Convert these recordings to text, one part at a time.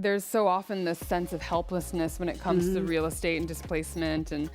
there's so often this sense of helplessness when it comes to real estate and displacement, and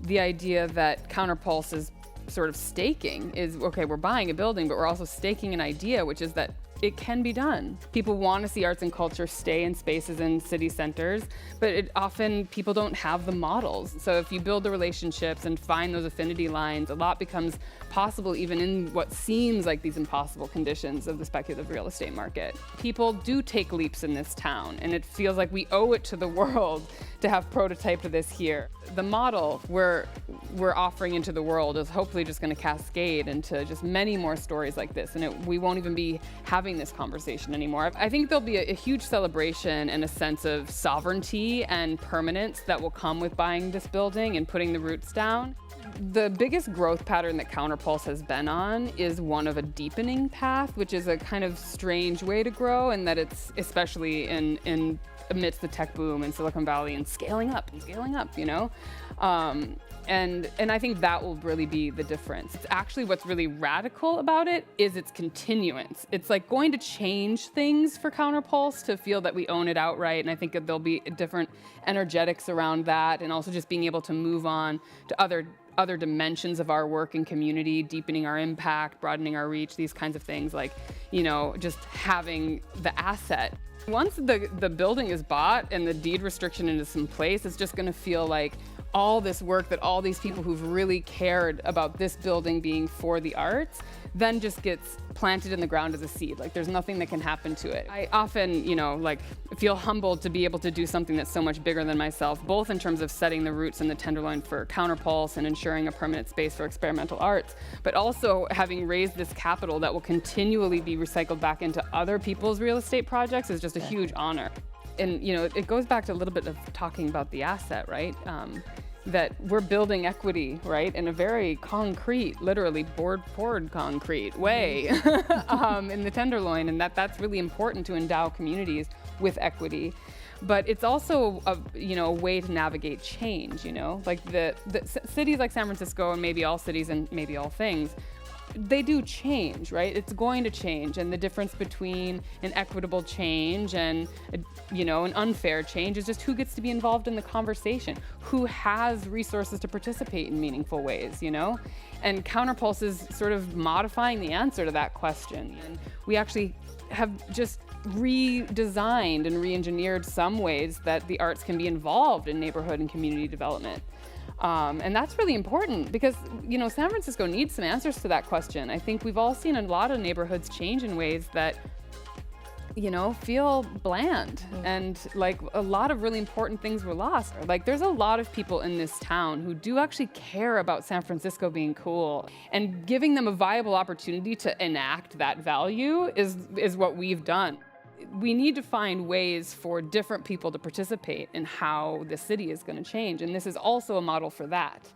the idea that CounterPulse is sort of staking is, okay, we're buying a building, but we're also staking an idea, which is that it can be done. People want to see arts and culture stay in spaces in city centers, but often people don't have the models. So if you build the relationships and find those affinity lines, a lot becomes possible even in what seems like these impossible conditions of the speculative real estate market. People do take leaps in this town, and it feels like we owe it to the world to have prototyped this here. The model we're offering into the world is hopefully just going to cascade into just many more stories like this, and we won't even be having this conversation anymore. I think there'll be a huge celebration and a sense of sovereignty and permanence that will come with buying this building and putting the roots down. The biggest growth pattern that CounterPulse has been on is one of a deepening path, which is a kind of strange way to grow, and that it's especially in amidst the tech boom in Silicon Valley and scaling up, you know? And I think that will really be the difference. It's actually what's really radical about it is its continuance. It's like going to change things for CounterPulse to feel that we own it outright, and I think that there'll be different energetics around that, and also just being able to move on to other dimensions of our work and community, deepening our impact, broadening our reach, these kinds of things, like, you know, just having the asset. Once the building is bought and the deed restriction is in place, it's just going to feel like all this work that all these people who've really cared about this building being for the arts then just gets planted in the ground as a seed. Like, there's nothing that can happen to it. I often, you know, like, feel humbled to be able to do something that's so much bigger than myself, both in terms of setting the roots and the tenderloin for CounterPulse and ensuring a permanent space for experimental arts, but also having raised this capital that will continually be recycled back into other people's real estate projects is just a huge honor. And, you know, it goes back to a little bit of talking about the asset, right? That we're building equity, right, in a very concrete, literally poured concrete way in the tenderloin, and that's really important to endow communities with equity. But it's also a way to navigate change. You know, like the cities like San Francisco, and maybe all cities and maybe all things, they do change, right? It's going to change, and the difference between an equitable change and an unfair change is just who gets to be involved in the conversation, who has resources to participate in meaningful ways, you know? And CounterPulse is sort of modifying the answer to that question. And we actually have just redesigned and re-engineered some ways that the arts can be involved in neighborhood and community development. And that's really important because, you know, San Francisco needs some answers to that question. I think we've all seen a lot of neighborhoods change in ways that, you know, feel bland, and like a lot of really important things were lost. Like, there's a lot of people in this town who do actually care about San Francisco being cool, and giving them a viable opportunity to enact that value is what we've done. We need to find ways for different people to participate in how the city is going to change, and this is also a model for that.